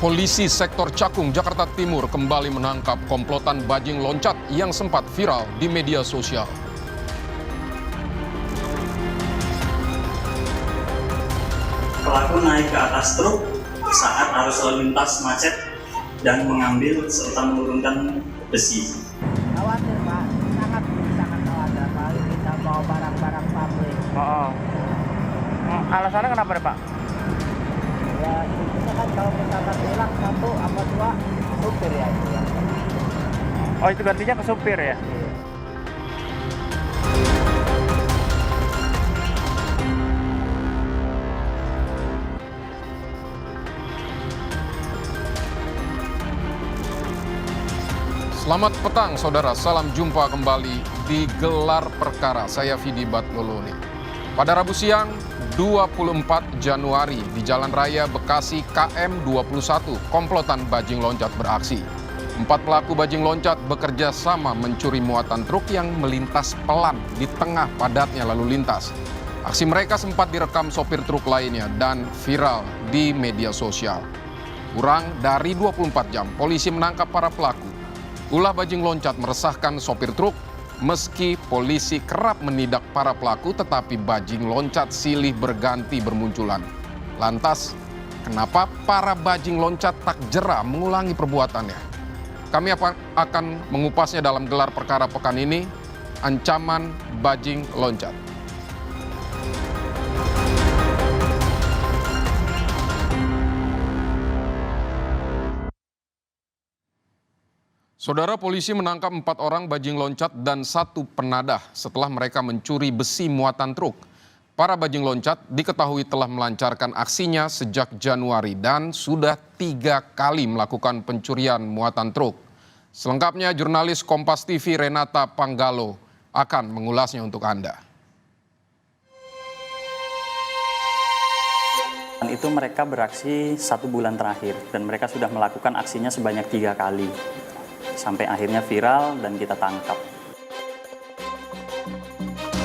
Polisi sektor Cakung, Jakarta Timur kembali menangkap komplotan bajing loncat yang sempat viral di media sosial. Pelaku naik ke atas truk saat arus lalu lintas macet dan mengambil serta menurunkan besi. Khawatir Pak, sangat khawatir kalau kita bawa barang-barang pabrik. Alasannya kenapa Pak? Ya kita kan kalau misalkan hilang satu apa dua supir ya itu ya. Oh itu gantinya ke supir ya? Selamat petang saudara, salam jumpa kembali di Gelar Perkara. Saya Vidi Batlolone. Pada Rabu siang 24 Januari di Jalan Raya Bekasi KM 21, komplotan bajing loncat beraksi. 4 pelaku bajing loncat bekerja sama mencuri muatan truk yang melintas pelan di tengah padatnya lalu lintas. Aksi mereka sempat direkam sopir truk lainnya dan viral di media sosial. Kurang dari 24 jam, polisi menangkap para pelaku. Ulah bajing loncat meresahkan sopir truk. Meski polisi kerap menidak para pelaku, tetapi bajing loncat silih berganti bermunculan. Lantas, kenapa para bajing loncat tak jera mengulangi perbuatannya? Kami akan mengupasnya dalam Gelar Perkara pekan ini, ancaman bajing loncat. Saudara, polisi menangkap 4 orang bajing loncat dan 1 penadah setelah mereka mencuri besi muatan truk. Para bajing loncat diketahui telah melancarkan aksinya sejak Januari dan sudah 3 kali melakukan pencurian muatan truk. Selengkapnya jurnalis Kompas TV Renata Panggalo akan mengulasnya untuk Anda. Itu mereka beraksi 1 bulan terakhir dan mereka sudah melakukan aksinya sebanyak 3 kali. Sampai akhirnya viral dan kita tangkap.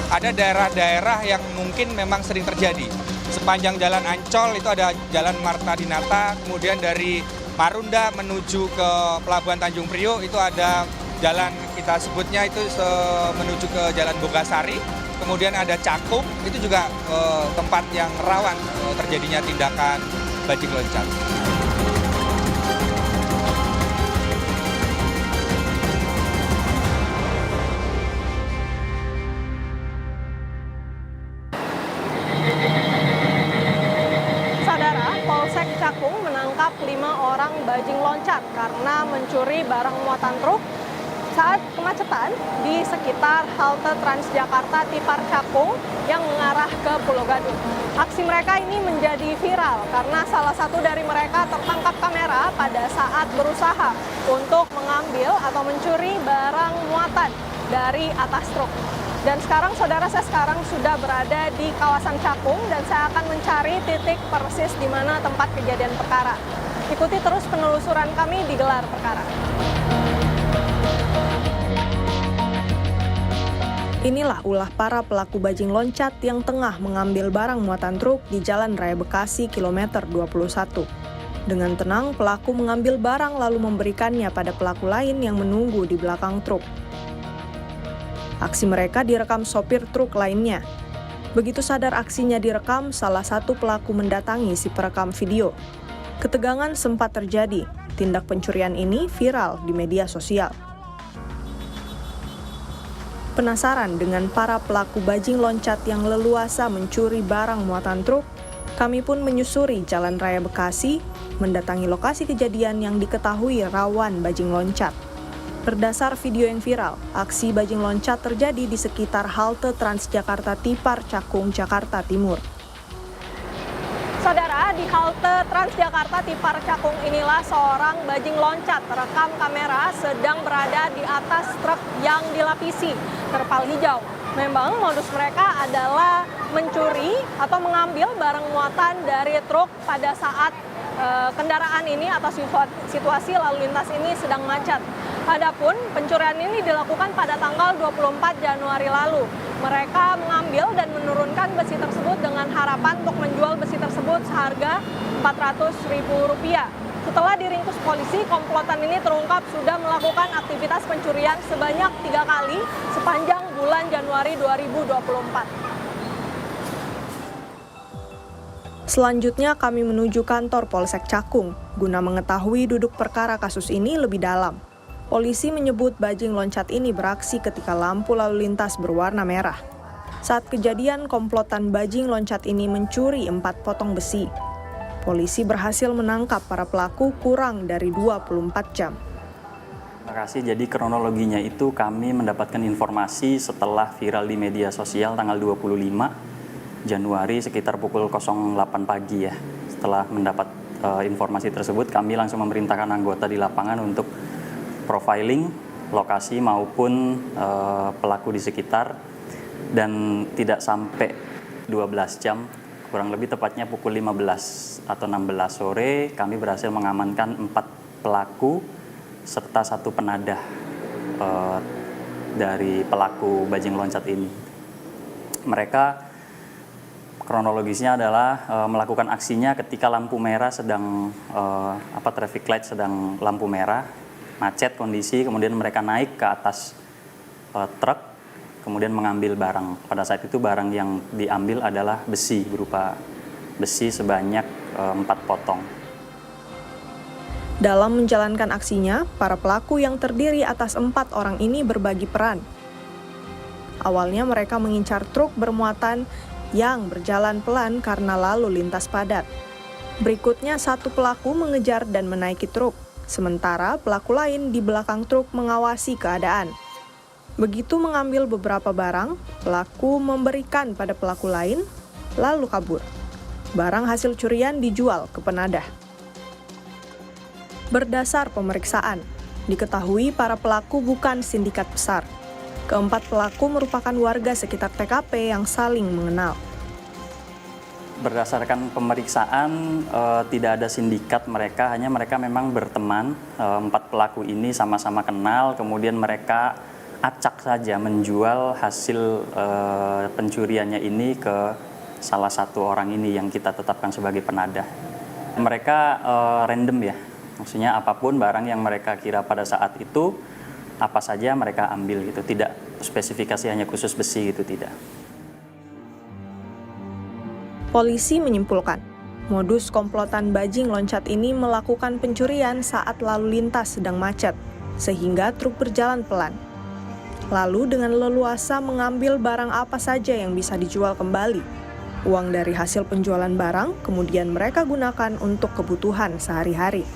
Ada daerah-daerah yang mungkin memang sering terjadi. Sepanjang Jalan Ancol itu ada Jalan Marta Dinata, kemudian dari Marunda menuju ke Pelabuhan Tanjung Priok itu ada jalan kita sebutnya itu menuju ke Jalan Bogasari. Kemudian ada Cakung, itu juga tempat yang rawan terjadinya tindakan bajing loncat. Cakung menangkap 5 orang bajing loncat karena mencuri barang muatan truk saat kemacetan di sekitar halte Transjakarta Tipar Cakung yang mengarah ke Pulau Gadung. Aksi mereka ini menjadi viral karena salah satu dari mereka tertangkap kamera pada saat berusaha untuk mengambil atau mencuri barang muatan dari atas truk. Dan sekarang saya sekarang sudah berada di kawasan Cakung dan saya akan mencari titik persis di mana tempat kejadian perkara. Ikuti terus penelusuran kami di Gelar Perkara. Inilah ulah para pelaku bajing loncat yang tengah mengambil barang muatan truk di Jalan Raya Bekasi kilometer 21. Dengan tenang, pelaku mengambil barang lalu memberikannya pada pelaku lain yang menunggu di belakang truk. Aksi mereka direkam sopir truk lainnya. Begitu sadar aksinya direkam, salah satu pelaku mendatangi si perekam video. Ketegangan sempat terjadi. Tindak pencurian ini viral di media sosial. Penasaran dengan para pelaku bajing loncat yang leluasa mencuri barang muatan truk, kami pun menyusuri Jalan Raya Bekasi, mendatangi lokasi kejadian yang diketahui rawan bajing loncat. Berdasar video yang viral, aksi bajing loncat terjadi di sekitar halte Transjakarta Tipar Cakung, Jakarta Timur. Saudara, di halte Transjakarta Tipar Cakung inilah seorang bajing loncat terekam kamera sedang berada di atas truk yang dilapisi terpal hijau. Memang modus mereka adalah mencuri atau mengambil barang muatan dari truk pada saat kendaraan ini atau situasi lalu lintas ini sedang macet. Adapun pencurian ini dilakukan pada tanggal 24 Januari lalu. Mereka mengambil dan menurunkan besi tersebut dengan harapan untuk menjual besi tersebut seharga Rp400.000. Setelah diringkus polisi, komplotan ini terungkap sudah melakukan aktivitas pencurian sebanyak 3 kali sepanjang bulan Januari 2024. Selanjutnya kami menuju kantor Polsek Cakung guna mengetahui duduk perkara kasus ini lebih dalam. Polisi menyebut bajing loncat ini beraksi ketika lampu lalu lintas berwarna merah. Saat kejadian, komplotan bajing loncat ini mencuri 4 potong besi. Polisi berhasil menangkap para pelaku kurang dari 24 jam. Terima kasih. Jadi kronologinya itu kami mendapatkan informasi setelah viral di media sosial tanggal 25 Januari sekitar pukul 08 pagi ya. Setelah mendapat informasi tersebut, kami langsung memerintahkan anggota di lapangan untuk profiling lokasi maupun pelaku di sekitar, dan tidak sampai 12 jam, kurang lebih tepatnya pukul 15 atau 16 sore, kami berhasil mengamankan 4 pelaku serta 1 penadah dari pelaku bajing loncat ini. Mereka kronologisnya adalah melakukan aksinya ketika lampu merah sedang traffic light sedang lampu merah, macet kondisi, kemudian mereka naik ke atas truk, kemudian mengambil barang. Pada saat itu barang yang diambil adalah besi, berupa besi sebanyak 4 potong. Dalam menjalankan aksinya, para pelaku yang terdiri atas 4 orang ini berbagi peran. Awalnya mereka mengincar truk bermuatan yang berjalan pelan karena lalu lintas padat. Berikutnya 1 pelaku mengejar dan menaiki truk, sementara pelaku lain di belakang truk mengawasi keadaan. Begitu mengambil beberapa barang, pelaku memberikan pada pelaku lain, lalu kabur. Barang hasil curian dijual ke penadah. Berdasar pemeriksaan, diketahui para pelaku bukan sindikat besar. Keempat pelaku merupakan warga sekitar TKP yang saling mengenal. Berdasarkan pemeriksaan, tidak ada sindikat mereka, hanya mereka memang berteman. 4 pelaku ini sama-sama kenal, kemudian mereka acak saja menjual hasil pencuriannya ini ke salah satu orang ini yang kita tetapkan sebagai penadah. Mereka random ya, maksudnya apapun barang yang mereka kira pada saat itu, apa saja mereka ambil gitu, tidak spesifikasi hanya khusus besi gitu, tidak. Polisi menyimpulkan, modus komplotan bajing loncat ini melakukan pencurian saat lalu lintas sedang macet, sehingga truk berjalan pelan. Lalu dengan leluasa mengambil barang apa saja yang bisa dijual kembali. Uang dari hasil penjualan barang kemudian mereka gunakan untuk kebutuhan sehari-hari.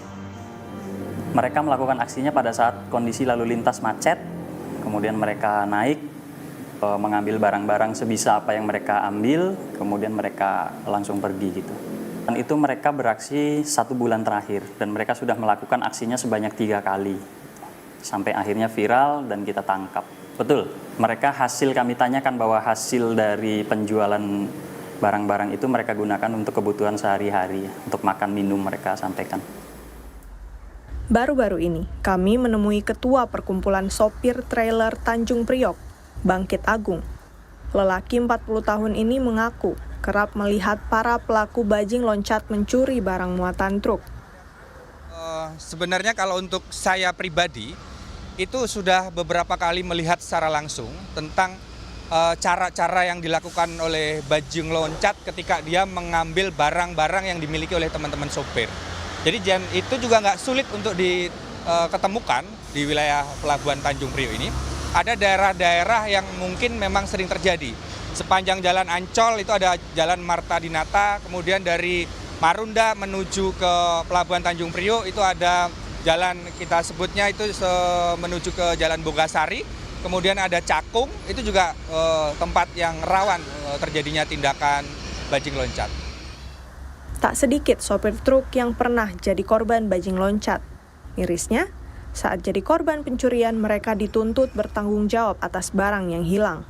Mereka melakukan aksinya pada saat kondisi lalu lintas macet, kemudian mereka naik, mengambil barang-barang sebisa apa yang mereka ambil, kemudian mereka langsung pergi gitu. Dan itu mereka beraksi 1 bulan terakhir, dan mereka sudah melakukan aksinya sebanyak 3 kali. Sampai akhirnya viral dan kita tangkap. Betul, mereka kami tanyakan bahwa hasil dari penjualan barang-barang itu mereka gunakan untuk kebutuhan sehari-hari, untuk makan minum mereka sampaikan. Baru-baru ini, kami menemui Ketua Perkumpulan Sopir Trailer Tanjung Priok, Bangkit Agung. Lelaki 40 tahun ini mengaku kerap melihat para pelaku bajing loncat mencuri barang muatan truk. Sebenarnya kalau untuk saya pribadi, itu sudah beberapa kali melihat secara langsung tentang cara-cara yang dilakukan oleh bajing loncat ketika dia mengambil barang-barang yang dimiliki oleh teman-teman sopir. Jadi itu juga nggak sulit untuk diketemukan di wilayah Pelabuhan Tanjung Priok ini. Ada daerah-daerah yang mungkin memang sering terjadi. Sepanjang jalan Ancol itu ada jalan Marta Dinata, kemudian dari Marunda menuju ke Pelabuhan Tanjung Priok itu ada jalan kita sebutnya itu menuju ke Jalan Bogasari. Kemudian ada Cakung, itu juga tempat yang rawan terjadinya tindakan bajing loncat. Tak sedikit sopir truk yang pernah jadi korban bajing loncat. Mirisnya, saat jadi korban pencurian mereka dituntut bertanggung jawab atas barang yang hilang.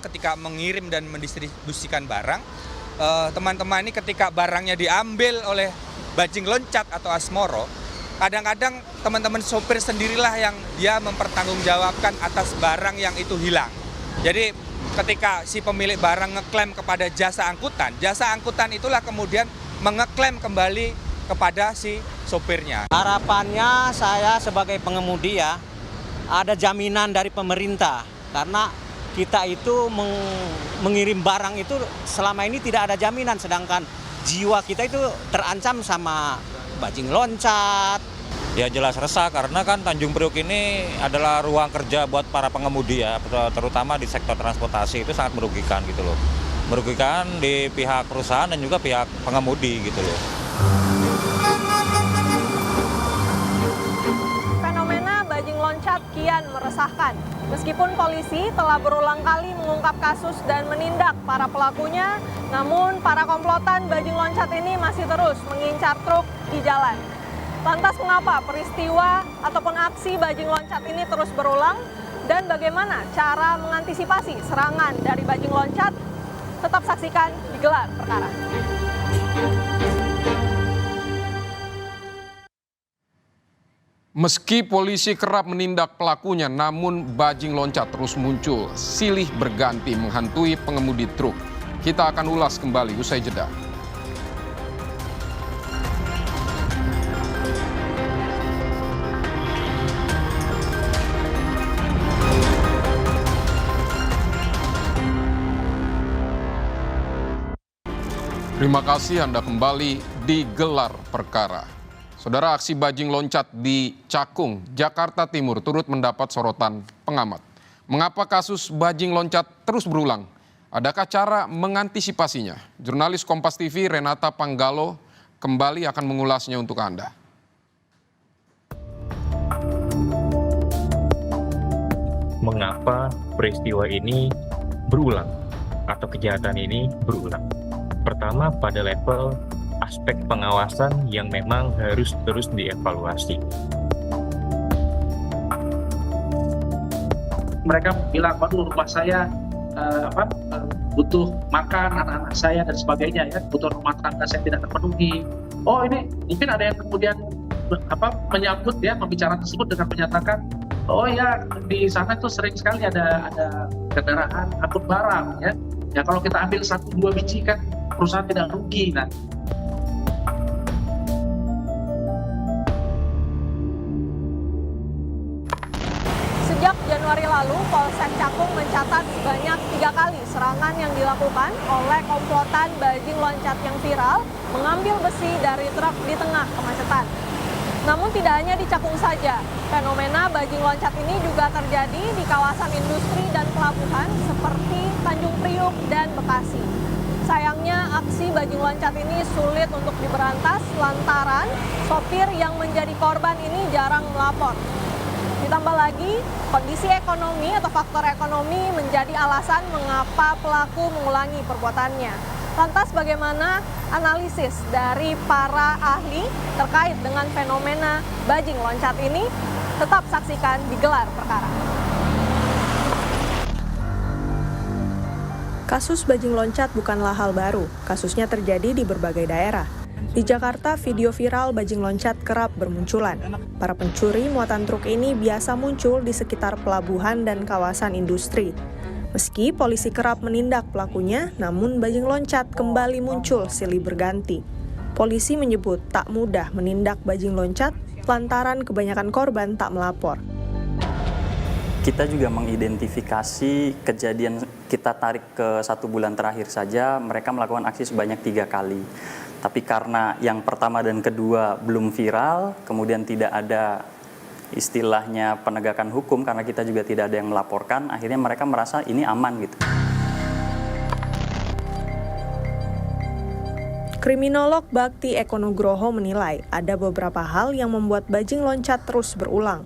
Ketika mengirim dan mendistribusikan barang, teman-teman ini ketika barangnya diambil oleh bajing loncat atau asmoro, kadang-kadang teman-teman sopir sendirilah yang dia mempertanggungjawabkan atas barang yang itu hilang. Jadi ketika si pemilik barang ngeklaim kepada jasa angkutan itulah kemudian mengeklaim kembali kepada si sopirnya. Harapannya saya sebagai pengemudi ya, ada jaminan dari pemerintah. Karena kita itu mengirim barang itu selama ini tidak ada jaminan. Sedangkan jiwa kita itu terancam sama bajing loncat. Ya jelas resah karena kan Tanjung Priok ini adalah ruang kerja buat para pengemudi ya, terutama di sektor transportasi itu sangat merugikan gitu loh. Merugikan di pihak perusahaan dan juga pihak pengemudi gitu loh. Fenomena bajing loncat kian meresahkan. Meskipun polisi telah berulang kali mengungkap kasus dan menindak para pelakunya, namun para komplotan bajing loncat ini masih terus mengincar truk di jalan. Lantas mengapa peristiwa ataupun aksi bajing loncat ini terus berulang dan bagaimana cara mengantisipasi serangan dari bajing loncat? Tetap saksikan di Gelar Perkara. Meski polisi kerap menindak pelakunya, namun bajing loncat terus muncul, silih berganti menghantui pengemudi truk. Kita akan ulas kembali usai jeda. Terima kasih Anda kembali di Gelar Perkara. Saudara, aksi bajing loncat di Cakung, Jakarta Timur turut mendapat sorotan pengamat. Mengapa kasus bajing loncat terus berulang? Adakah cara mengantisipasinya? Jurnalis Kompas TV Renata Panggalo kembali akan mengulasnya untuk Anda. Mengapa peristiwa ini berulang atau kejahatan ini berulang? Pertama, pada level aspek pengawasan yang memang harus terus dievaluasi. Mereka bilang, waduh rumah saya butuh makan, anak-anak saya dan sebagainya, ya, butuh rumah tangga saya tidak terpenuhi. Oh, ini mungkin ada yang kemudian menyambut ya pembicaraan tersebut dengan menyatakan, oh ya di sana itu sering sekali ada kendaraan angkut barang ya. Ya kalau kita ambil 1-2 biji kan perusahaan tidak rugi. Nah, Sejak Januari lalu, Polsek Cakung mencatat sebanyak 3 kali serangan yang dilakukan oleh komplotan bajing loncat yang viral mengambil besi dari truk di tengah kemacetan. Namun tidak hanya di Cakung saja, fenomena bajing loncat ini juga terjadi di kawasan industri dan pelabuhan seperti Tanjung Priok dan Bekasi. Sayangnya aksi bajing loncat ini sulit untuk diberantas lantaran sopir yang menjadi korban ini jarang melapor. Ditambah lagi, kondisi ekonomi atau faktor ekonomi menjadi alasan mengapa pelaku mengulangi perbuatannya. Lantas bagaimana analisis dari para ahli terkait dengan fenomena bajing loncat ini? Tetap saksikan di Gelar Perkara. Kasus bajing loncat bukanlah hal baru. Kasusnya terjadi di berbagai daerah. Di Jakarta, video viral bajing loncat kerap bermunculan. Para pencuri muatan truk ini biasa muncul di sekitar pelabuhan dan kawasan industri. Meski polisi kerap menindak pelakunya, namun bajing loncat kembali muncul silih berganti. Polisi menyebut tak mudah menindak bajing loncat lantaran kebanyakan korban tak melapor. Kita juga mengidentifikasi kejadian, kita tarik ke 1 bulan terakhir saja, mereka melakukan aksi sebanyak 3 kali. Tapi karena yang pertama dan kedua belum viral, kemudian tidak ada istilahnya penegakan hukum karena kita juga tidak ada yang melaporkan, akhirnya mereka merasa ini aman gitu. Kriminolog Bakti Eko Nugroho menilai ada beberapa hal yang membuat bajing loncat terus berulang.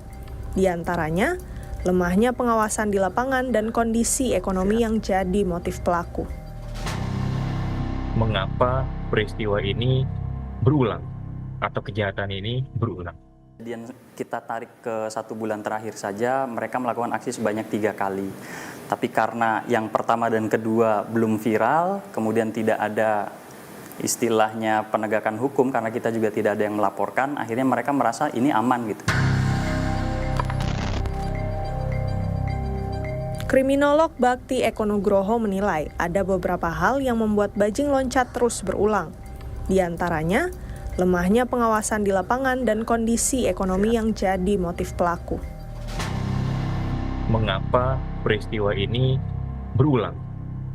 Di antaranya, lemahnya pengawasan di lapangan dan kondisi ekonomi yang jadi motif pelaku. Mengapa peristiwa ini berulang atau kejahatan ini berulang? Kemudian kita tarik ke 1 bulan terakhir saja, mereka melakukan aksi sebanyak 3 kali. Tapi karena yang pertama dan kedua belum viral, kemudian tidak ada istilahnya penegakan hukum karena kita juga tidak ada yang melaporkan, akhirnya mereka merasa ini aman gitu. Kriminolog Bakti Eko Nugroho menilai ada beberapa hal yang membuat bajing loncat terus berulang. Di antaranya, lemahnya pengawasan di lapangan, dan kondisi ekonomi yang jadi motif pelaku. Mengapa peristiwa ini berulang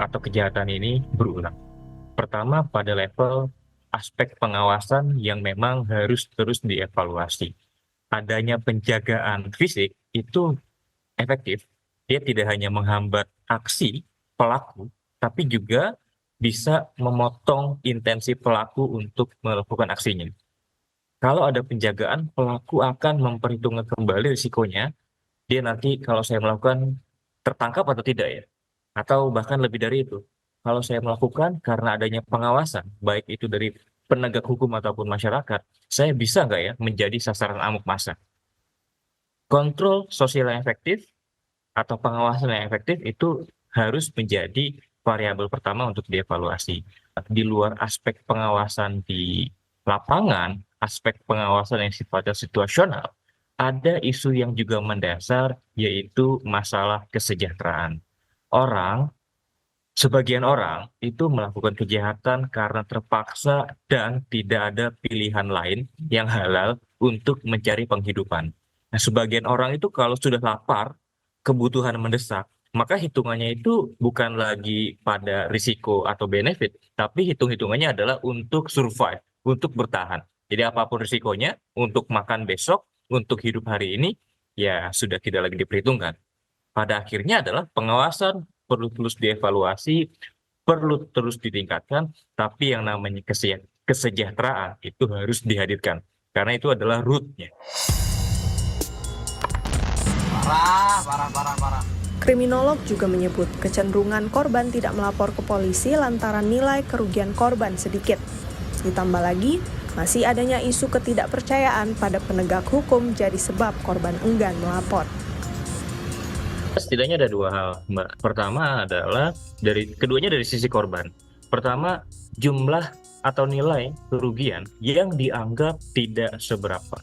atau kejahatan ini berulang? Pertama, pada level aspek pengawasan yang memang harus terus dievaluasi. Adanya penjagaan fisik itu efektif. Dia tidak hanya menghambat aksi pelaku, tapi juga bisa memotong intensi pelaku untuk melakukan aksinya. Kalau ada penjagaan, pelaku akan memperhitungkan kembali risikonya. Dia nanti kalau saya melakukan tertangkap atau tidak ya. Atau bahkan lebih dari itu. Kalau saya melakukan karena adanya pengawasan, baik itu dari penegak hukum ataupun masyarakat, saya bisa nggak ya menjadi sasaran amuk massa? Kontrol sosial yang efektif atau pengawasan yang efektif itu harus menjadi variabel pertama untuk dievaluasi. Di luar aspek pengawasan di lapangan, aspek pengawasan yang sifatnya situasional, ada isu yang juga mendasar, yaitu masalah kesejahteraan. Sebagian orang itu melakukan kejahatan karena terpaksa dan tidak ada pilihan lain yang halal untuk mencari penghidupan. Nah, sebagian orang itu kalau sudah lapar, kebutuhan mendesak, maka hitungannya itu bukan lagi pada risiko atau benefit, tapi hitung-hitungannya adalah untuk survive, untuk bertahan. Jadi apapun risikonya, untuk makan besok, untuk hidup hari ini, ya sudah tidak lagi diperhitungkan. Pada akhirnya adalah pengawasan perlu terus dievaluasi, perlu terus ditingkatkan, tapi yang namanya kesejahteraan itu harus dihadirkan, karena itu adalah root-nya. Parah. Kriminolog juga menyebut kecenderungan korban tidak melapor ke polisi lantaran nilai kerugian korban sedikit. Ditambah lagi, masih adanya isu ketidakpercayaan pada penegak hukum jadi sebab korban enggan melapor. Setidaknya ada dua hal, Mbak. Pertama adalah keduanya dari sisi korban. Pertama, jumlah atau nilai kerugian yang dianggap tidak seberapa.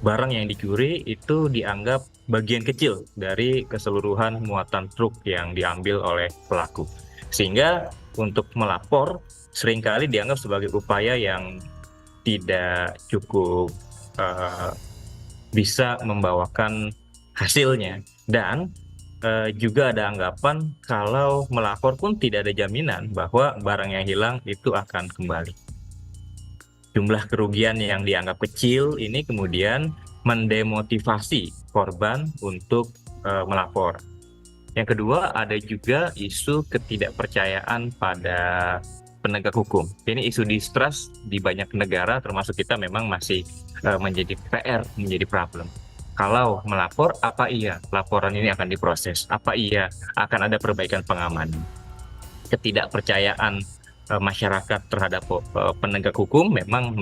Barang yang dicuri itu dianggap bagian kecil dari keseluruhan muatan truk yang diambil oleh pelaku. Sehingga untuk melapor seringkali dianggap sebagai upaya yang tidak cukup bisa membawakan hasilnya. Dan juga ada anggapan kalau melapor pun tidak ada jaminan bahwa barang yang hilang itu akan kembali. Jumlah kerugian yang dianggap kecil ini kemudian mendemotivasi korban untuk melapor. Yang kedua, ada juga isu ketidakpercayaan pada penegak hukum. Ini isu distrust di banyak negara, termasuk kita, memang masih menjadi PR, menjadi problem. Kalau melapor, apa iya laporan ini akan diproses? Apa iya akan ada perbaikan pengamanan? Ketidakpercayaan masyarakat terhadap penegak hukum memang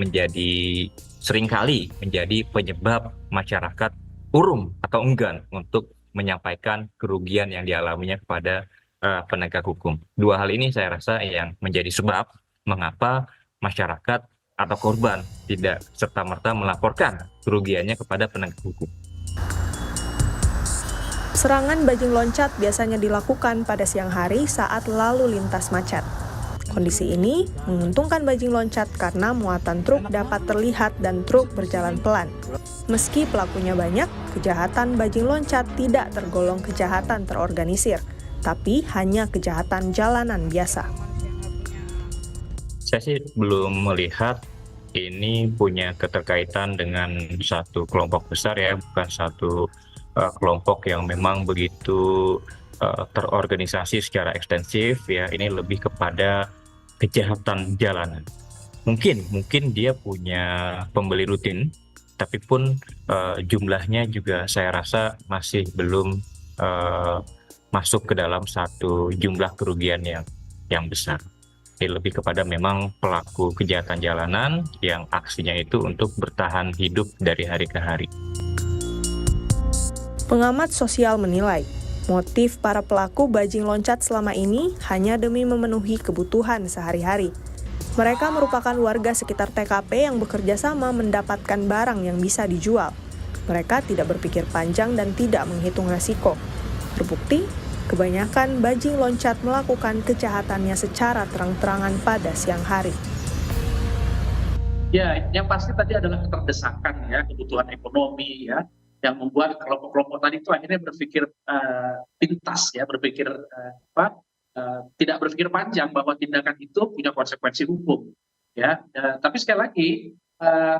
seringkali menjadi penyebab masyarakat urung atau enggan untuk menyampaikan kerugian yang dialaminya kepada penegak hukum. Dua hal ini saya rasa yang menjadi sebab mengapa masyarakat atau korban tidak serta-merta melaporkan kerugiannya kepada penegak hukum. Serangan bajing loncat biasanya dilakukan pada siang hari saat lalu lintas macet. Kondisi ini menguntungkan bajing loncat karena muatan truk dapat terlihat dan truk berjalan pelan. Meski pelakunya banyak, kejahatan bajing loncat tidak tergolong kejahatan terorganisir, tapi hanya kejahatan jalanan biasa. Saya sih belum melihat ini punya keterkaitan dengan satu kelompok besar ya, bukan satu kelompok yang memang begitu terorganisasi secara ekstensif ya. Ini lebih kepada kejahatan jalanan. Mungkin dia punya pembeli rutin, tapi pun jumlahnya juga saya rasa masih belum masuk ke dalam satu jumlah kerugian yang besar. Ini lebih kepada memang pelaku kejahatan jalanan yang aksinya itu untuk bertahan hidup dari hari ke hari. Pengamat sosial menilai, motif para pelaku bajing loncat selama ini hanya demi memenuhi kebutuhan sehari-hari. Mereka merupakan warga sekitar TKP yang bekerja sama mendapatkan barang yang bisa dijual. Mereka tidak berpikir panjang dan tidak menghitung resiko. Terbukti, kebanyakan bajing loncat melakukan kejahatannya secara terang-terangan pada siang hari. Ya, yang pasti tadi adalah keterdesakan ya, kebutuhan ekonomi ya, yang membuat kelompok-kelompok tadi itu akhirnya berpikir pintas ya, berpikir tidak berpikir panjang bahwa tindakan itu punya konsekuensi hukum ya. Tapi sekali lagi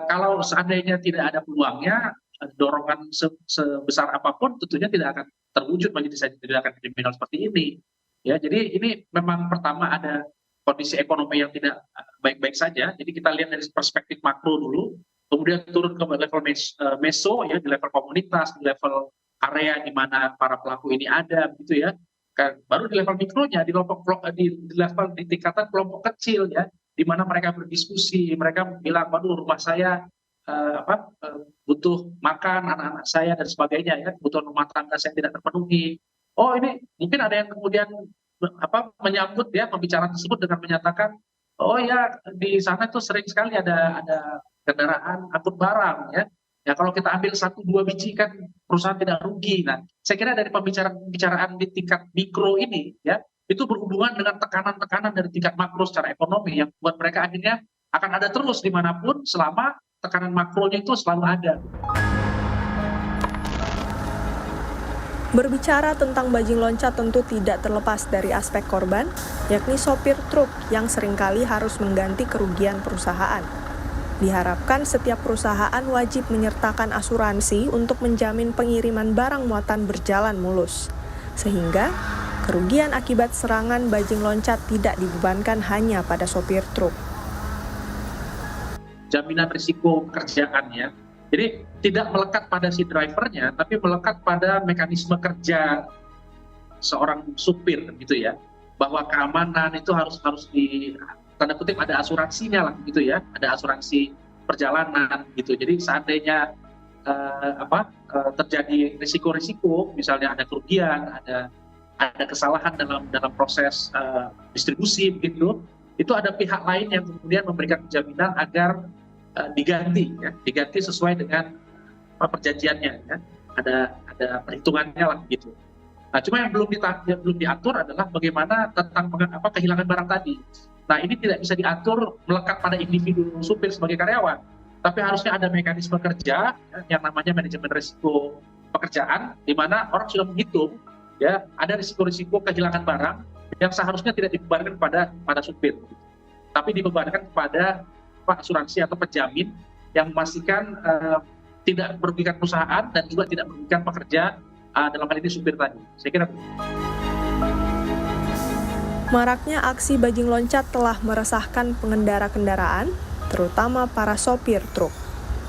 kalau seandainya tidak ada peluangnya, dorongan sebesar apapun tentunya tidak akan terwujud bagi tindakan kriminal seperti ini. Ya, jadi ini memang pertama ada kondisi ekonomi yang tidak baik-baik saja. Jadi kita lihat dari perspektif makro dulu, kemudian turun ke level meso ya, di level komunitas, di level area di mana para pelaku ini ada, gitu ya. Baru di level mikronya, di level di tingkatan kelompok kecil ya, di mana mereka berdiskusi, mereka bilang, waduh rumah saya butuh makan anak-anak saya dan sebagainya ya, kebutuhan rumah tangga saya tidak terpenuhi. Oh ini mungkin ada yang kemudian menyambut ya pembicaraan tersebut dengan menyatakan, oh ya di sana itu sering sekali ada kendaraan angkut barang ya. Ya kalau kita ambil 1-2 biji kan perusahaan tidak rugi. Nah, saya kira dari pembicaraan di tingkat mikro ini ya, itu berhubungan dengan tekanan-tekanan dari tingkat makro secara ekonomi yang buat mereka akhirnya akan ada terus dimanapun selama tekanan makronya itu selalu ada. Berbicara tentang bajing loncat tentu tidak terlepas dari aspek korban, yakni sopir truk yang seringkali harus mengganti kerugian perusahaan. Diharapkan setiap perusahaan wajib menyertakan asuransi untuk menjamin pengiriman barang muatan berjalan mulus, sehingga kerugian akibat serangan bajing loncat tidak dibebankan hanya pada sopir truk. Jaminan risiko pekerjaan ya. Jadi tidak melekat pada si drivernya, tapi melekat pada mekanisme kerja seorang supir gitu ya. Bahwa keamanan itu harus di tanda kutip ada asuransinya lah gitu ya, ada asuransi perjalanan gitu. Jadi seandainya terjadi risiko-risiko, misalnya ada kerugian, ada kesalahan dalam proses distribusi begitu, itu ada pihak lain yang kemudian memberikan jaminan agar diganti sesuai dengan perjanjiannya ya. Ada perhitungannya lah gitu. Nah, cuma yang belum diatur adalah bagaimana tentang kehilangan barang tadi. Nah, ini tidak bisa diatur melekat pada individu supir sebagai karyawan, tapi harusnya ada mekanisme kerja yang namanya manajemen risiko pekerjaan, di mana orang sudah menghitung ya ada risiko-risiko kehilangan barang yang seharusnya tidak dibebankan pada supir, tapi dibebankan kepada asuransi atau penjamin yang memastikan tidak merugikan perusahaan dan juga tidak merugikan pekerja, dalam hal ini supir tadi. Saya kira Maraknya aksi bajing loncat telah meresahkan pengendara kendaraan, terutama para sopir truk.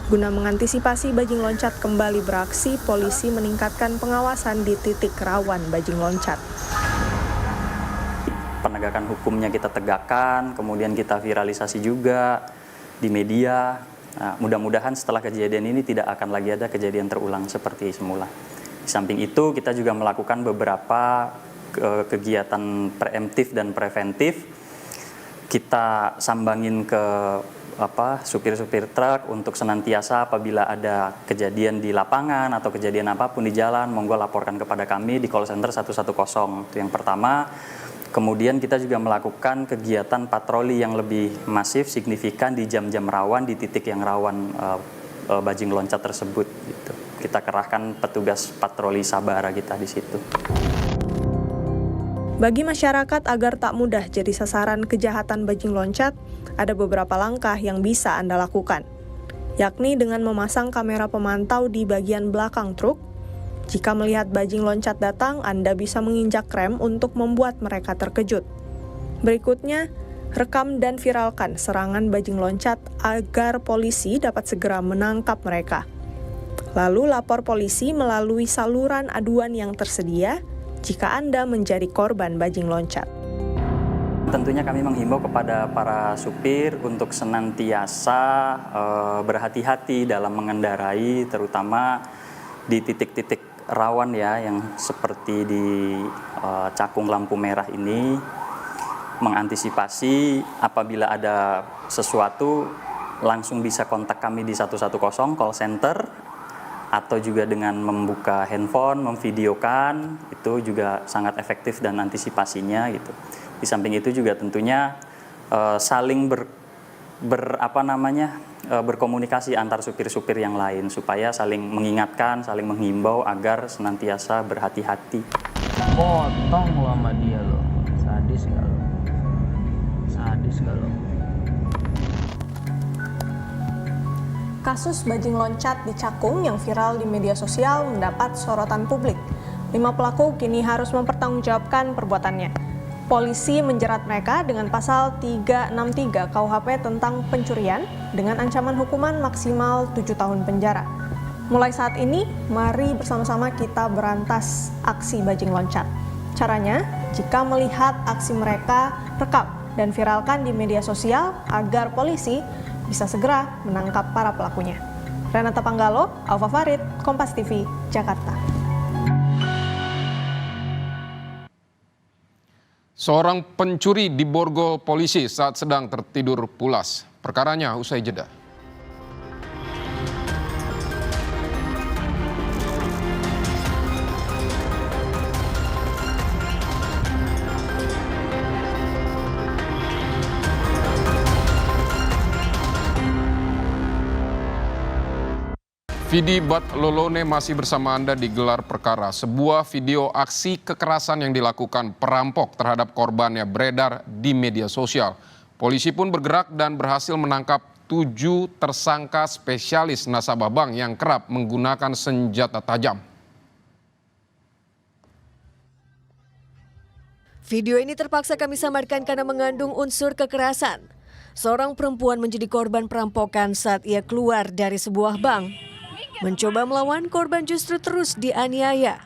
Guna mengantisipasi bajing loncat kembali beraksi, polisi meningkatkan pengawasan di titik rawan bajing loncat. Penegakan hukumnya kita tegakkan, kemudian kita viralisasi juga di media. Nah, mudah-mudahan setelah kejadian ini tidak akan lagi ada kejadian terulang seperti semula. Di samping itu kita juga melakukan beberapa kegiatan preemptif dan preventif. Kita sambangin ke supir-supir truk untuk senantiasa apabila ada kejadian di lapangan atau kejadian apapun di jalan, monggo laporkan kepada kami di call center 110. Itu yang pertama. Kemudian kita juga melakukan kegiatan patroli yang lebih masif, signifikan di jam-jam rawan, di titik yang rawan bajing loncat tersebut. Gitu. Kita kerahkan petugas patroli sabara kita di situ. Bagi masyarakat agar tak mudah jadi sasaran kejahatan bajing loncat, ada beberapa langkah yang bisa Anda lakukan, yakni dengan memasang kamera pemantau di bagian belakang truk. Jika melihat bajing loncat datang, Anda bisa menginjak rem untuk membuat mereka terkejut. Berikutnya, rekam dan viralkan serangan bajing loncat agar polisi dapat segera menangkap mereka. Lalu lapor polisi melalui saluran aduan yang tersedia jika Anda menjadi korban bajing loncat. Tentunya kami menghimbau kepada para supir untuk senantiasa berhati-hati dalam mengendarai, terutama di titik-titik rawan ya, yang seperti di cakung lampu merah ini, mengantisipasi apabila ada sesuatu langsung bisa kontak kami di 110 call center, atau juga dengan membuka handphone, memvideokan, itu juga sangat efektif dan antisipasinya gitu. Di samping itu juga tentunya saling berkomunikasi antar supir-supir yang lain supaya saling mengingatkan, saling menghimbau agar senantiasa berhati-hati. Potong lo sama dia lo, sadis gak lo? Sadis gak lo? Kasus bajing loncat di Cakung yang viral di media sosial mendapat sorotan publik. 5 pelaku kini harus mempertanggungjawabkan perbuatannya. Polisi menjerat mereka dengan pasal 363 KUHP tentang pencurian dengan ancaman hukuman maksimal 7 tahun penjara. Mulai saat ini, mari bersama-sama kita berantas aksi bajing loncat. Caranya, jika melihat aksi mereka, rekam dan viralkan di media sosial agar polisi bisa segera menangkap para pelakunya. Renata Panggalo, Alfa Farid, Kompas TV, Jakarta. Seorang pencuri diborgol polisi saat sedang tertidur pulas. Perkaranya usai jeda. Vidi Batlolone masih bersama Anda di Gelar Perkara. Sebuah video aksi kekerasan yang dilakukan perampok terhadap korbannya beredar di media sosial. Polisi pun bergerak dan berhasil menangkap 7 tersangka spesialis nasabah bank yang kerap menggunakan senjata tajam. Video ini terpaksa kami samarkan karena mengandung unsur kekerasan. Seorang perempuan menjadi korban perampokan saat ia keluar dari sebuah bank. Mencoba melawan, korban justru terus dianiaya.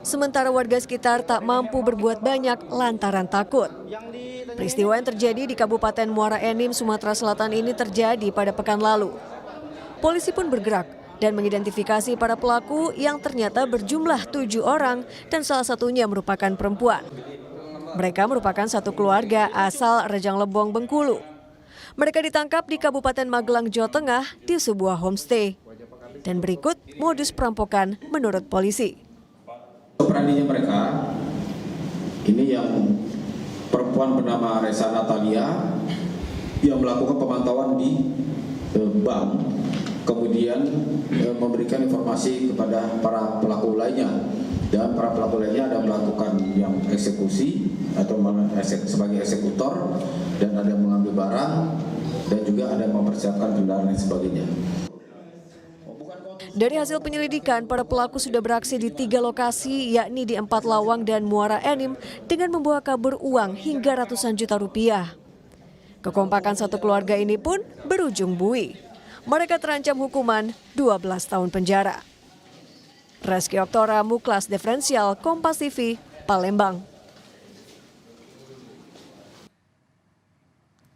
Sementara warga sekitar tak mampu berbuat banyak lantaran takut. Peristiwa yang terjadi di Kabupaten Muara Enim, Sumatera Selatan ini terjadi pada pekan lalu. Polisi pun bergerak dan mengidentifikasi para pelaku yang ternyata berjumlah 7 orang dan salah satunya merupakan perempuan. Mereka merupakan satu keluarga asal Rejang Lebong, Bengkulu. Mereka ditangkap di Kabupaten Magelang, Jawa Tengah di sebuah homestay. Dan berikut modus perampokan menurut polisi. Operandinya mereka, ini yang perempuan bernama Reza Natalia yang melakukan pemantauan di bank, kemudian memberikan informasi kepada para pelaku lainnya. Dan para pelaku lainnya ada melakukan yang eksekusi atau sebagai eksekutor, dan ada yang mengambil barang, dan juga ada yang mempersiapkan kendaraan dan sebagainya. Dari hasil penyelidikan, para pelaku sudah beraksi di 3 lokasi, yakni di 4 Lawang dan Muara Enim, dengan membawa kabur uang hingga ratusan juta rupiah. Kekompakan satu keluarga ini pun berujung bui. Mereka terancam hukuman 12 tahun penjara. Reski Oktora, Muklas Diferensial, Kompas TV, Palembang.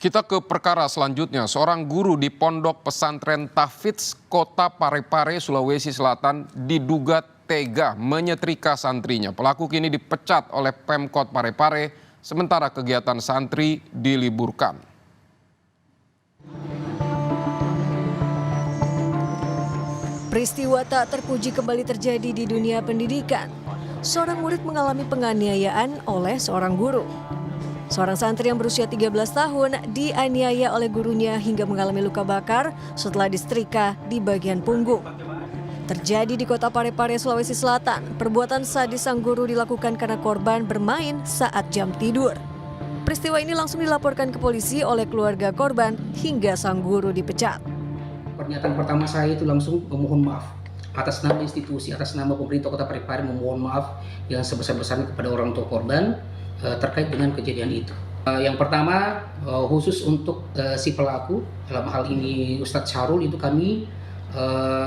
Kita ke perkara selanjutnya. Seorang guru di Pondok Pesantren Tahfidz Kota Parepare, Sulawesi Selatan diduga tega menyetrika santrinya. Pelaku kini dipecat oleh Pemkot Parepare, sementara kegiatan santri diliburkan. Peristiwa tak terpuji kembali terjadi di dunia pendidikan. Seorang murid mengalami penganiayaan oleh seorang guru. Seorang santri yang berusia 13 tahun dianiaya oleh gurunya hingga mengalami luka bakar setelah disetrika di bagian punggung. Terjadi di Kota Parepare, Sulawesi Selatan. Perbuatan sadis sang guru dilakukan karena korban bermain saat jam tidur. Peristiwa ini langsung dilaporkan ke polisi oleh keluarga korban hingga sang guru dipecat. Pernyataan pertama saya itu langsung memohon maaf atas nama institusi, atas nama pemerintah Kota Parepare, memohon maaf yang sebesar-besarnya kepada orang tua korban terkait dengan kejadian itu. Yang pertama, khusus untuk si pelaku, dalam hal ini Ustadz Syarul, itu kami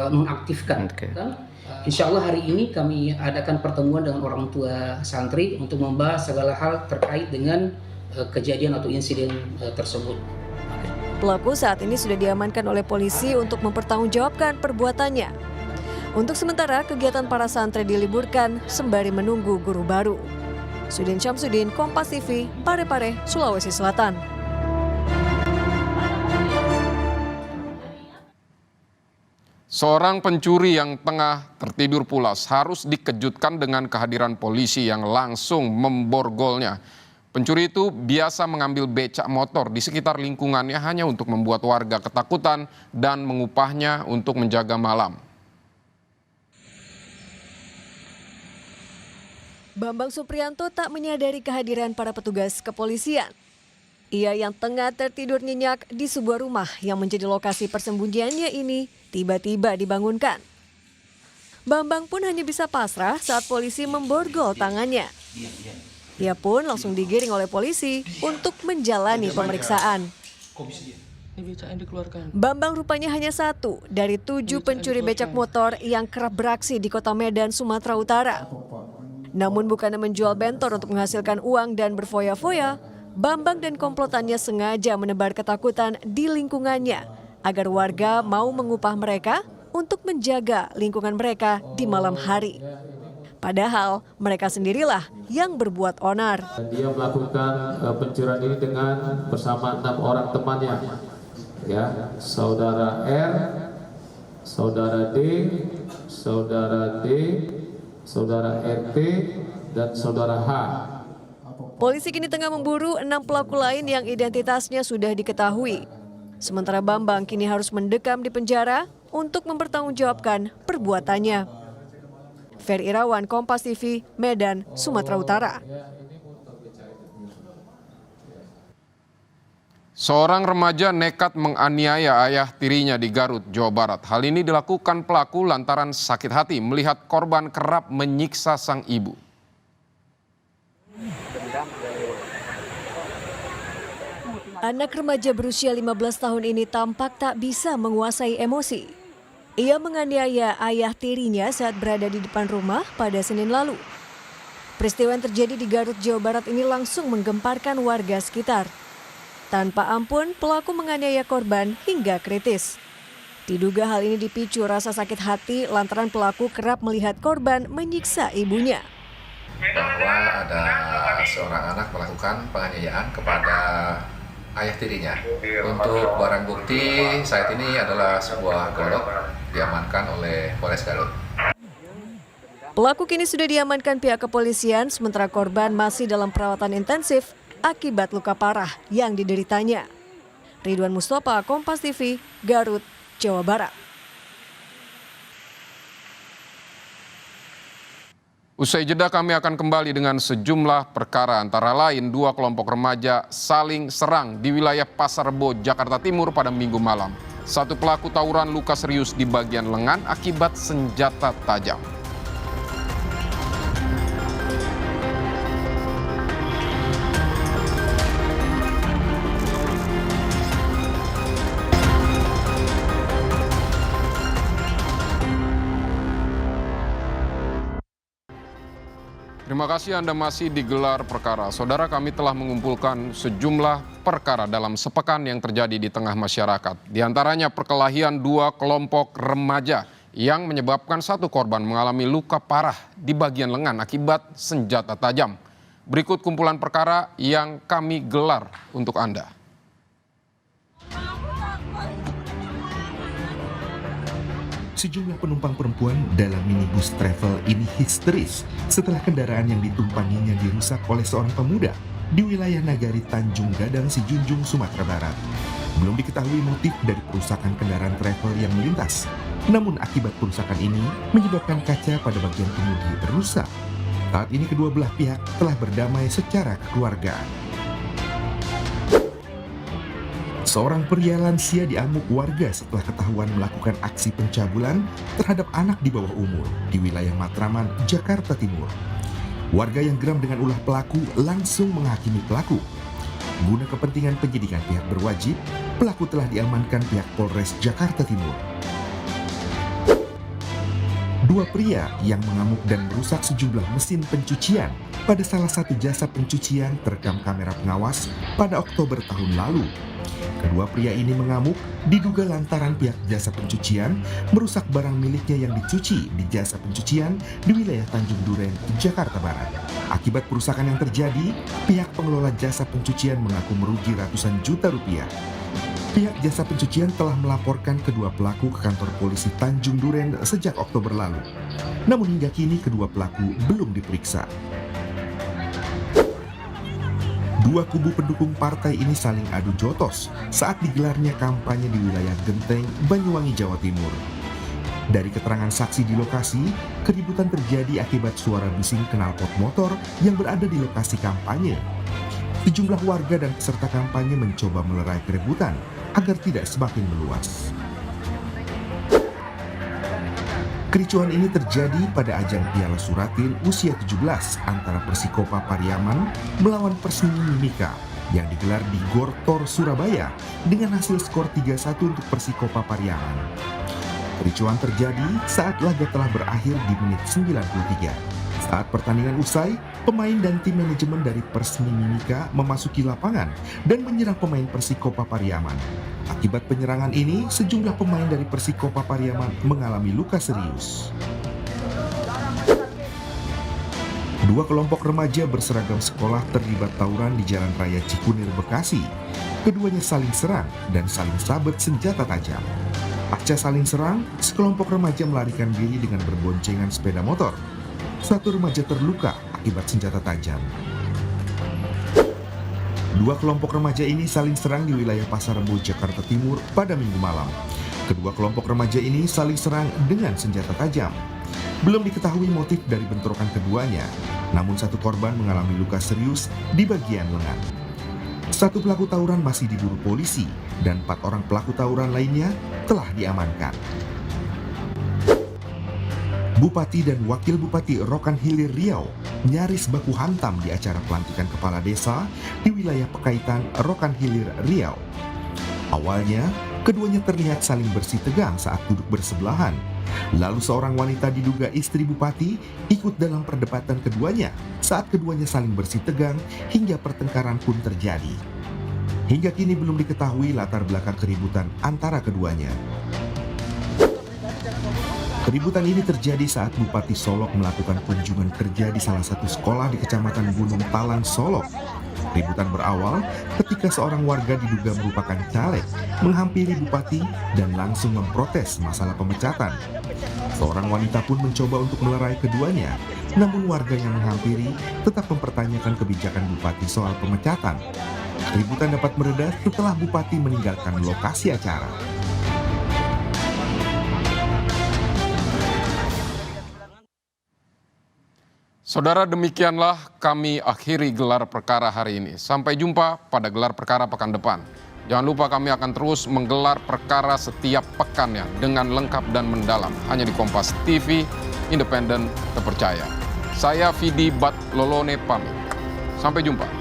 nonaktifkan. Insya Allah hari ini kami adakan pertemuan dengan orang tua santri untuk membahas segala hal terkait dengan kejadian atau insiden tersebut. Pelaku saat ini sudah diamankan oleh polisi untuk mempertanggungjawabkan perbuatannya. Untuk sementara, kegiatan para santri diliburkan sembari menunggu guru baru. Sudin Syamsuddin, Kompas TV, Parepare, Sulawesi Selatan. Seorang pencuri yang tengah tertidur pulas harus dikejutkan dengan kehadiran polisi yang langsung memborgolnya. Pencuri itu biasa mengambil becak motor di sekitar lingkungannya hanya untuk membuat warga ketakutan dan mengupahnya untuk menjaga malam. Bambang Supriyanto tak menyadari kehadiran para petugas kepolisian. Ia yang tengah tertidur nyenyak di sebuah rumah yang menjadi lokasi persembunyiannya ini tiba-tiba dibangunkan. Bambang pun hanya bisa pasrah saat polisi memborgol tangannya. Ia pun langsung digiring oleh polisi untuk menjalani pemeriksaan. Bambang rupanya hanya satu dari 7 pencuri becak motor yang kerap beraksi di kota Medan, Sumatera Utara. Namun bukannya menjual bentor untuk menghasilkan uang dan berfoya-foya, Bambang dan komplotannya sengaja menebar ketakutan di lingkungannya agar warga mau mengupah mereka untuk menjaga lingkungan mereka di malam hari. Padahal mereka sendirilah yang berbuat onar. Dia melakukan pencurian ini dengan bersama 6 orang temannya, ya, saudara R, saudara D, saudara D, saudara RT, dan saudara H. Polisi kini tengah memburu 6 pelaku lain yang identitasnya sudah diketahui. Sementara Bambang kini harus mendekam di penjara untuk mempertanggungjawabkan perbuatannya. Ferry Irawan, Kompas TV, Medan, Sumatera Utara. Seorang remaja nekat menganiaya ayah tirinya di Garut, Jawa Barat. Hal ini dilakukan pelaku lantaran sakit hati melihat korban kerap menyiksa sang ibu. Anak remaja berusia 15 tahun ini tampak tak bisa menguasai emosi. Ia menganiaya ayah tirinya saat berada di depan rumah pada Senin lalu. Peristiwa yang terjadi di Garut, Jawa Barat ini langsung menggemparkan warga sekitar. Tanpa ampun, pelaku menganiaya korban hingga kritis. Diduga hal ini dipicu rasa sakit hati lantaran pelaku kerap melihat korban menyiksa ibunya. Bahwa ada seorang anak melakukan penganiayaan kepada ayah tirinya. Untuk barang bukti saat ini adalah sebuah golok diamankan oleh Polres Garut. Pelaku kini sudah diamankan pihak kepolisian, sementara korban masih dalam perawatan intensif akibat luka parah yang dideritanya. Ridwan Mustafa, Kompas TV, Garut, Jawa Barat. Usai jeda kami akan kembali dengan sejumlah perkara, antara lain 2 kelompok remaja saling serang di wilayah Pasar Rebo, Jakarta Timur pada Minggu malam. 1 pelaku tawuran luka serius di bagian lengan akibat senjata tajam. Terima kasih Anda masih di Gelar Perkara. Saudara, kami telah mengumpulkan sejumlah perkara dalam sepekan yang terjadi di tengah masyarakat. Di antaranya perkelahian 2 kelompok remaja yang menyebabkan 1 korban mengalami luka parah di bagian lengan akibat senjata tajam. Berikut kumpulan perkara yang kami gelar untuk Anda. Sejumlah penumpang perempuan dalam minibus travel ini histeris setelah kendaraan yang ditumpanginya dirusak oleh seorang pemuda di wilayah Nagari Tanjung Gadang, Sijunjung, Sumatera Barat. Belum diketahui motif dari perusakan kendaraan travel yang melintas. Namun akibat perusakan ini menyebabkan kaca pada bagian kemudi rusak. Saat ini kedua belah pihak telah berdamai secara kekeluargaan. Seorang pria lansia diamuk warga setelah ketahuan melakukan aksi pencabulan terhadap anak di bawah umur di wilayah Matraman, Jakarta Timur. Warga yang geram dengan ulah pelaku langsung menghakimi pelaku. Guna kepentingan penyidikan pihak berwajib, pelaku telah diamankan pihak Polres Jakarta Timur. 2 pria yang mengamuk dan merusak sejumlah mesin pencucian pada salah satu jasa pencucian terekam kamera pengawas pada Oktober tahun lalu. Kedua pria ini mengamuk diduga lantaran pihak jasa pencucian merusak barang miliknya yang dicuci di jasa pencucian di wilayah Tanjung Duren, Jakarta Barat. Akibat perusakan yang terjadi, pihak pengelola jasa pencucian mengaku merugi ratusan juta rupiah. Pihak jasa pencucian telah melaporkan kedua pelaku ke kantor polisi Tanjung Duren sejak Oktober lalu. Namun hingga kini kedua pelaku belum diperiksa. Dua kubu pendukung partai ini saling adu jotos saat digelarnya kampanye di wilayah Genteng, Banyuwangi, Jawa Timur. Dari keterangan saksi di lokasi, keributan terjadi akibat suara bising knalpot motor yang berada di lokasi kampanye. Sejumlah warga dan peserta kampanye mencoba melerai keributan agar tidak semakin meluas. Kericuhan ini terjadi pada ajang Piala Suratin usia 17 antara Persikopa Pariaman melawan Persmi Mimika yang digelar di Gor Tor, Surabaya dengan hasil skor 3-1 untuk Persikopa Pariaman. Kericuhan terjadi saat laga telah berakhir di menit 93. Saat pertandingan usai, pemain dan tim manajemen dari Persmi Mimika memasuki lapangan dan menyerang pemain Persikopa Pariaman. Akibat penyerangan ini, sejumlah pemain dari Persikopa Pariaman mengalami luka serius. Dua kelompok remaja berseragam sekolah terlibat tawuran di Jalan Raya Cikunir, Bekasi. Keduanya saling serang dan saling sabet senjata tajam. Pasca saling serang, sekelompok remaja melarikan diri dengan berboncengan sepeda motor. Satu remaja terluka akibat senjata tajam. Dua kelompok remaja ini saling serang di wilayah Pasar Rebo, Jakarta Timur pada Minggu malam. Kedua kelompok remaja ini saling serang dengan senjata tajam. Belum diketahui motif dari bentrokan keduanya, namun satu korban mengalami luka serius di bagian lengan. Satu pelaku tawuran masih diburu polisi dan 4 orang pelaku tawuran lainnya telah diamankan. Bupati dan Wakil Bupati Rokan Hilir Riau nyaris baku hantam di acara pelantikan kepala desa di wilayah Pekaitan, Rokan Hilir Riau. Awalnya, keduanya terlihat saling bersih tegang saat duduk bersebelahan. Lalu seorang wanita diduga istri bupati ikut dalam perdebatan keduanya saat keduanya saling bersih tegang hingga pertengkaran pun terjadi. Hingga kini belum diketahui latar belakang keributan antara keduanya. Keributan ini terjadi saat Bupati Solok melakukan kunjungan kerja di salah satu sekolah di Kecamatan Gunung Talang, Solok. Keributan berawal ketika seorang warga diduga merupakan caleg menghampiri Bupati dan langsung memprotes masalah pemecatan. Seorang wanita pun mencoba untuk melerai keduanya, namun warga yang menghampiri tetap mempertanyakan kebijakan Bupati soal pemecatan. Keributan dapat mereda setelah Bupati meninggalkan lokasi acara. Saudara, demikianlah kami akhiri gelar perkara hari ini. Sampai jumpa pada gelar perkara pekan depan. Jangan lupa kami akan terus menggelar perkara setiap pekannya dengan lengkap dan mendalam. Hanya di Kompas TV, independen, terpercaya. Saya Vidi Batlolone pamit. Sampai jumpa.